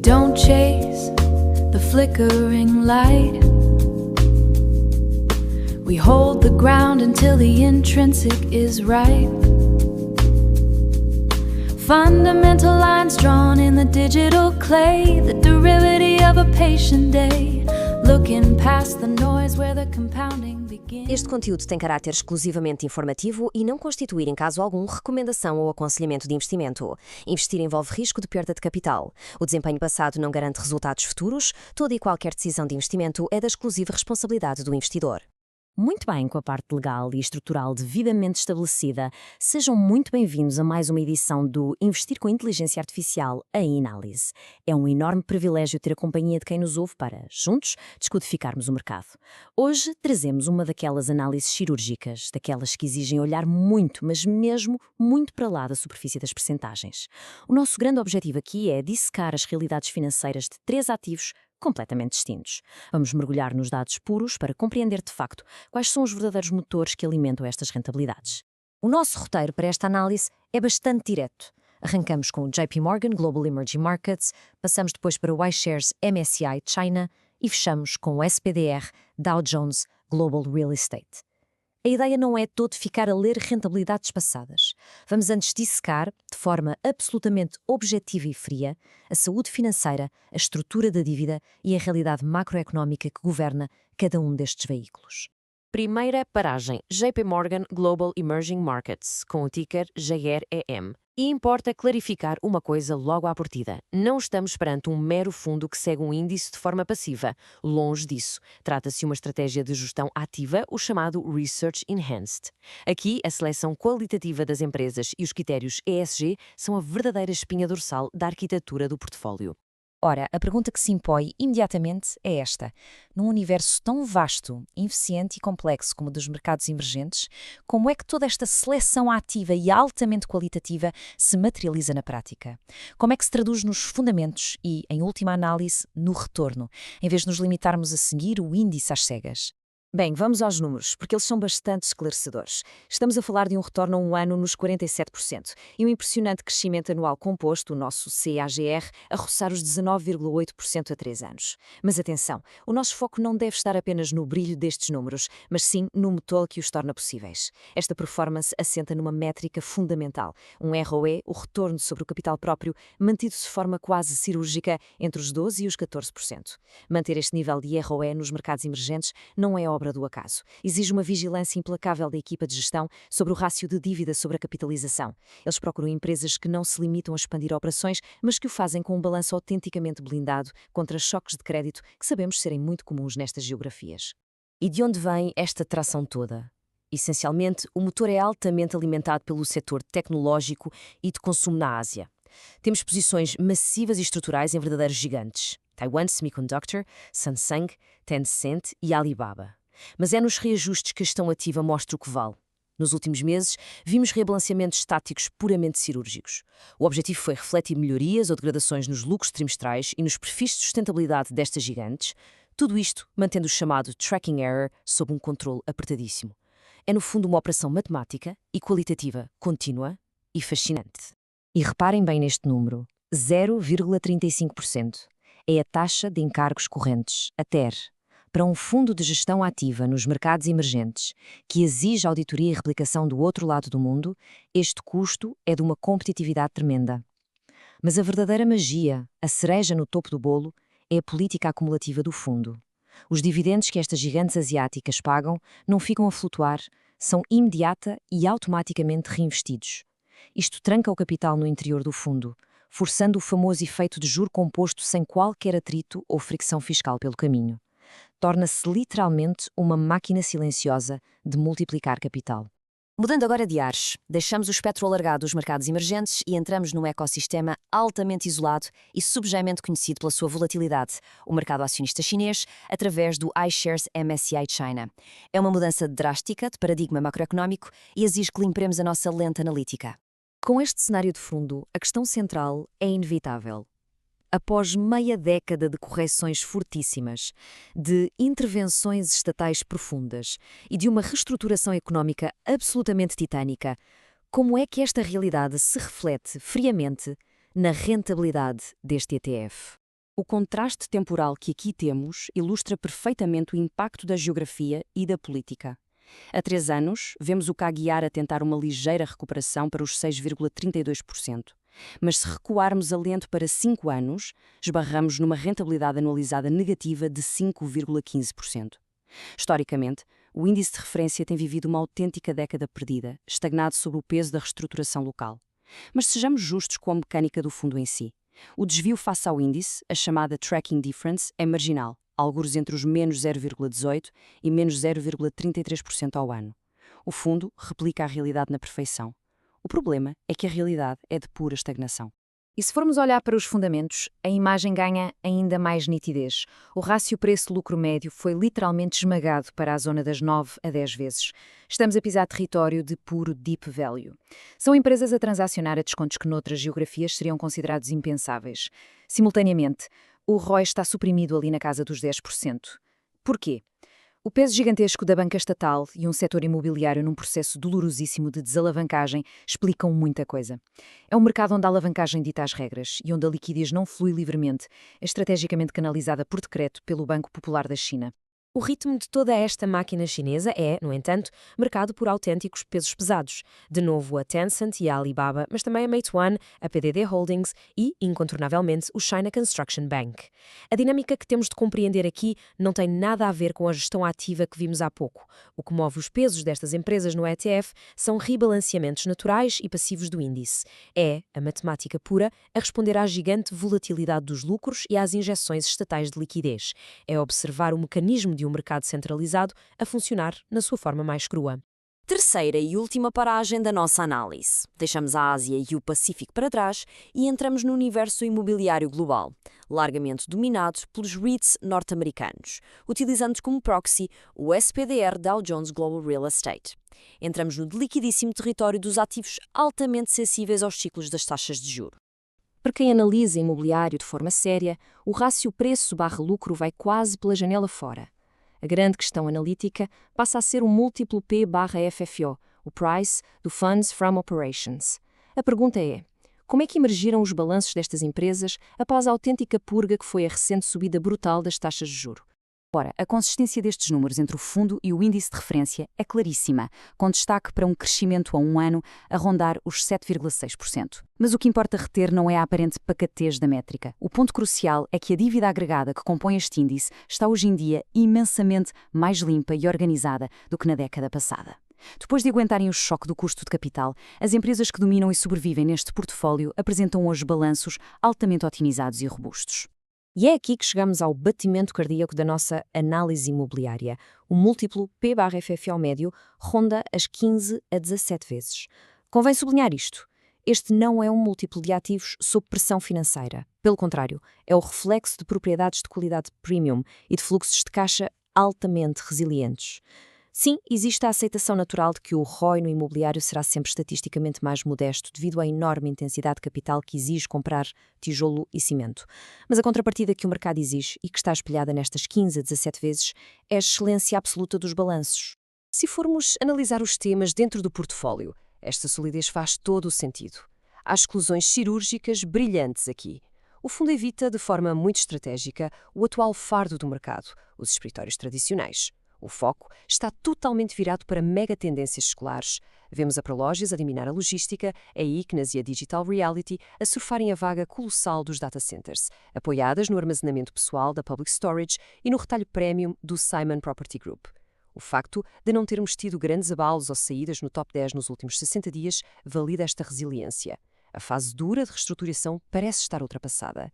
don't chase the flickering light. We hold the ground until the intrinsic is right. Fundamental lines drawn in the digital clay, the derivative of a patient day, looking past the noise where the compounding begins. Este conteúdo tem caráter exclusivamente informativo e não constituir, em caso algum, recomendação ou aconselhamento de investimento. Investir envolve risco de perda de capital. O desempenho passado não garante resultados futuros. Toda e qualquer decisão de investimento é da exclusiva responsabilidade do investidor. Muito bem, com a parte legal e estrutural devidamente estabelecida, sejam muito bem-vindos a mais uma edição do Investir com Inteligência Artificial em Análise. É um enorme privilégio ter a companhia de quem nos ouve para, juntos, descodificarmos o mercado. Hoje trazemos uma daquelas análises cirúrgicas, daquelas que exigem olhar muito, mas mesmo muito para lá da superfície das percentagens. O nosso grande objetivo aqui é dissecar as realidades financeiras de 3 ativos completamente distintos. Vamos mergulhar nos dados puros para compreender de facto quais são os verdadeiros motores que alimentam estas rentabilidades. O nosso roteiro para esta análise é bastante direto. Arrancamos com o JP Morgan Global Emerging Markets, passamos depois para o iShares MSCI China e fechamos com o SPDR Dow Jones Global Real Estate. A ideia não é todo ficar a ler rentabilidades passadas. Vamos antes dissecar, de forma absolutamente objetiva e fria, a saúde financeira, a estrutura da dívida e a realidade macroeconómica que governa cada um destes veículos. Primeira paragem, JP Morgan Global Emerging Markets, com o ticker JREM. E importa clarificar uma coisa logo à partida. Não estamos perante um mero fundo que segue um índice de forma passiva. Longe disso. Trata-se de uma estratégia de gestão ativa, o chamado Research Enhanced. Aqui, a seleção qualitativa das empresas e os critérios ESG são a verdadeira espinha dorsal da arquitetura do portfólio. Ora, a pergunta que se impõe imediatamente é esta. Num universo tão vasto, eficiente e complexo como o dos mercados emergentes, como é que toda esta seleção ativa e altamente qualitativa se materializa na prática? Como é que se traduz nos fundamentos e, em última análise, no retorno, em vez de nos limitarmos a seguir o índice às cegas? Bem, vamos aos números, porque eles são bastante esclarecedores. Estamos a falar de um retorno a um ano nos 47% e um impressionante crescimento anual composto, o nosso CAGR, a roçar os 19,8% a 3 anos. Mas atenção, o nosso foco não deve estar apenas no brilho destes números, mas sim no motor que os torna possíveis. Esta performance assenta numa métrica fundamental, um ROE, o retorno sobre o capital próprio, mantido de forma quase cirúrgica entre os 12% e os 14%. Manter este nível de ROE nos mercados emergentes não é obra do acaso. Exige uma vigilância implacável da equipa de gestão sobre o rácio de dívida sobre a capitalização. Eles procuram empresas que não se limitam a expandir operações, mas que o fazem com um balanço autenticamente blindado contra choques de crédito que sabemos serem muito comuns nestas geografias. E de onde vem esta tração toda? Essencialmente, o motor é altamente alimentado pelo setor tecnológico e de consumo na Ásia. Temos posições massivas e estruturais em verdadeiros gigantes: Taiwan Semiconductor, Samsung, Tencent e Alibaba. Mas é nos reajustes que a gestão ativa mostra o que vale. Nos últimos meses, vimos rebalanceamentos estáticos puramente cirúrgicos. O objetivo foi refletir melhorias ou degradações nos lucros trimestrais e nos perfis de sustentabilidade destas gigantes, tudo isto mantendo o chamado tracking error sob um controle apertadíssimo. É no fundo uma operação matemática e qualitativa contínua e fascinante. E reparem bem neste número, 0,35%. É a taxa de encargos correntes, a TER, para um fundo de gestão ativa nos mercados emergentes, que exige auditoria e replicação do outro lado do mundo. Este custo é de uma competitividade tremenda. Mas a verdadeira magia, a cereja no topo do bolo, é a política acumulativa do fundo. Os dividendos que estas gigantes asiáticas pagam não ficam a flutuar, são imediata e automaticamente reinvestidos. Isto tranca o capital no interior do fundo, forçando o famoso efeito de juro composto sem qualquer atrito ou fricção fiscal pelo caminho. Torna-se literalmente uma máquina silenciosa de multiplicar capital. Mudando agora de ares, deixamos o espectro alargado dos mercados emergentes e entramos num ecossistema altamente isolado e subjamente conhecido pela sua volatilidade, o mercado acionista chinês, através do iShares MSCI China. É uma mudança drástica de paradigma macroeconómico e exige que limpemos a nossa lente analítica. Com este cenário de fundo, a questão central é inevitável. Após meia década de correções fortíssimas, de intervenções estatais profundas e de uma reestruturação económica absolutamente titânica, como é que esta realidade se reflete friamente na rentabilidade deste ETF? O contraste temporal que aqui temos ilustra perfeitamente o impacto da geografia e da política. Há 3 anos, vemos o CAGR a tentar uma ligeira recuperação para os 6,32%. Mas se recuarmos alento para 5 anos, esbarramos numa rentabilidade anualizada negativa de 5,15%. Historicamente, o índice de referência tem vivido uma autêntica década perdida, estagnado sob o peso da reestruturação local. Mas sejamos justos com a mecânica do fundo em si. O desvio face ao índice, a chamada tracking difference, é marginal, algures entre os menos 0,18% e menos 0,33% ao ano. O fundo replica a realidade na perfeição. O problema é que a realidade é de pura estagnação. E se formos olhar para os fundamentos, a imagem ganha ainda mais nitidez. O rácio preço-lucro médio foi literalmente esmagado para a zona das 9 a 10 vezes. Estamos a pisar território de puro deep value. São empresas a transacionar a descontos que noutras geografias seriam considerados impensáveis. Simultaneamente, o ROI está suprimido ali na casa dos 10%. Porquê? O peso gigantesco da banca estatal e um setor imobiliário num processo dolorosíssimo de desalavancagem explicam muita coisa. É um mercado onde a alavancagem dita as regras e onde a liquidez não flui livremente, é estrategicamente canalizada por decreto pelo Banco Popular da China. O ritmo de toda esta máquina chinesa é, no entanto, marcado por autênticos pesos pesados. De novo a Tencent e a Alibaba, mas também a Meituan, a PDD Holdings e, incontornavelmente, o China Construction Bank. A dinâmica que temos de compreender aqui não tem nada a ver com a gestão ativa que vimos há pouco. O que move os pesos destas empresas no ETF são rebalanceamentos naturais e passivos do índice. É a matemática pura a responder à gigante volatilidade dos lucros e às injeções estatais de liquidez. É observar o mecanismo de um mercado centralizado a funcionar na sua forma mais crua. Terceira e última paragem da nossa análise. Deixamos a Ásia e o Pacífico para trás e entramos no universo imobiliário global, largamente dominado pelos REITs norte-americanos, utilizando como proxy o SPDR Dow Jones Global Real Estate. Entramos no liquidíssimo território dos ativos altamente sensíveis aos ciclos das taxas de juros. Para quem analisa imobiliário de forma séria, o rácio preço/lucro vai quase pela janela fora. A grande questão analítica passa a ser o múltiplo P/FFO, o Price do Funds from Operations. A pergunta é: como é que emergiram os balanços destas empresas após a autêntica purga que foi a recente subida brutal das taxas de juros? Ora, a consistência destes números entre o fundo e o índice de referência é claríssima, com destaque para um crescimento a um ano a rondar os 7,6%. Mas o que importa reter não é a aparente pacatez da métrica. O ponto crucial é que a dívida agregada que compõe este índice está hoje em dia imensamente mais limpa e organizada do que na década passada. Depois de aguentarem o choque do custo de capital, as empresas que dominam e sobrevivem neste portfólio apresentam hoje balanços altamente otimizados e robustos. E é aqui que chegamos ao batimento cardíaco da nossa análise imobiliária. O múltiplo P/FFO médio ronda as 15 a 17 vezes. Convém sublinhar isto. Este não é um múltiplo de ativos sob pressão financeira. Pelo contrário, é o reflexo de propriedades de qualidade premium e de fluxos de caixa altamente resilientes. Sim, existe a aceitação natural de que o ROI no imobiliário será sempre estatisticamente mais modesto devido à enorme intensidade de capital que exige comprar tijolo e cimento. Mas a contrapartida que o mercado exige e que está espelhada nestas 15 a 17 vezes é a excelência absoluta dos balanços. Se formos analisar os temas dentro do portfólio, esta solidez faz todo o sentido. Há exclusões cirúrgicas brilhantes aqui. O fundo evita, de forma muito estratégica, o atual fardo do mercado, os escritórios tradicionais. O foco está totalmente virado para mega-tendências escolares. Vemos a Prologis a dominar a logística, a Icknas e a Digital Reality a surfarem a vaga colossal dos data centers, apoiadas no armazenamento pessoal da Public Storage e no retalho premium do Simon Property Group. O facto de não termos tido grandes abalos ou saídas no top 10 nos últimos 60 dias valida esta resiliência. A fase dura de reestruturação parece estar ultrapassada.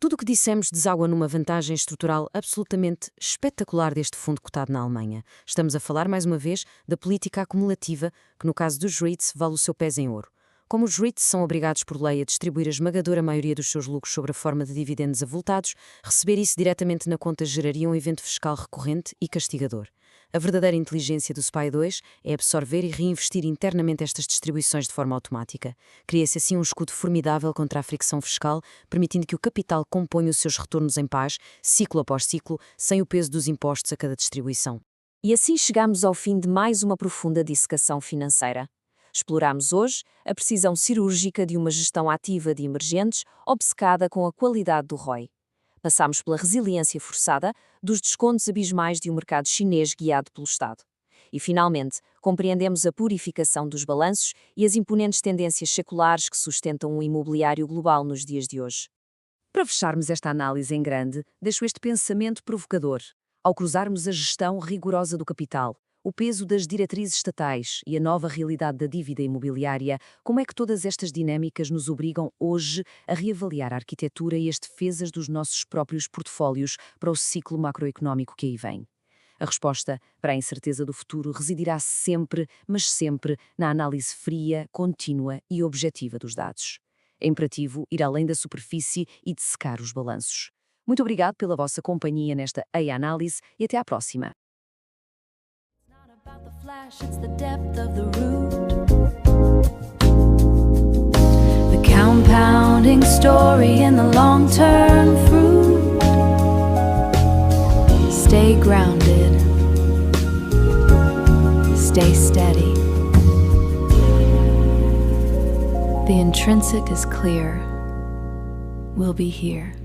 Tudo o que dissemos deságua numa vantagem estrutural absolutamente espetacular deste fundo cotado na Alemanha. Estamos a falar, mais uma vez, da política acumulativa, que no caso dos REITs vale o seu peso em ouro. Como os REITs são obrigados por lei a distribuir a esmagadora maioria dos seus lucros sob a forma de dividendos avultados, receber isso diretamente na conta geraria um evento fiscal recorrente e castigador. A verdadeira inteligência do SPY 2 é absorver e reinvestir internamente estas distribuições de forma automática. Cria-se assim um escudo formidável contra a fricção fiscal, permitindo que o capital componha os seus retornos em paz, ciclo após ciclo, sem o peso dos impostos a cada distribuição. E assim chegamos ao fim de mais uma profunda dissecação financeira. Exploramos hoje a precisão cirúrgica de uma gestão ativa de emergentes, obcecada com a qualidade do ROI. Passámos pela resiliência forçada dos descontos abismais de um mercado chinês guiado pelo Estado. E, finalmente, compreendemos a purificação dos balanços e as imponentes tendências seculares que sustentam o imobiliário global nos dias de hoje. Para fecharmos esta análise em grande, deixo este pensamento provocador. Ao cruzarmos a gestão rigorosa do capital, o peso das diretrizes estatais e a nova realidade da dívida imobiliária, como é que todas estas dinâmicas nos obrigam hoje a reavaliar a arquitetura e as defesas dos nossos próprios portfólios para o ciclo macroeconómico que aí vem? A resposta para a incerteza do futuro residirá sempre, mas sempre, na análise fria, contínua e objetiva dos dados. É imperativo ir além da superfície e dissecar os balanços. Muito obrigado pela vossa companhia nesta A-Análise e até à próxima. About the flash, it's the depth of the root. The compounding story in the long-term fruit. Stay grounded. Stay steady. The intrinsic is clear. We'll be here.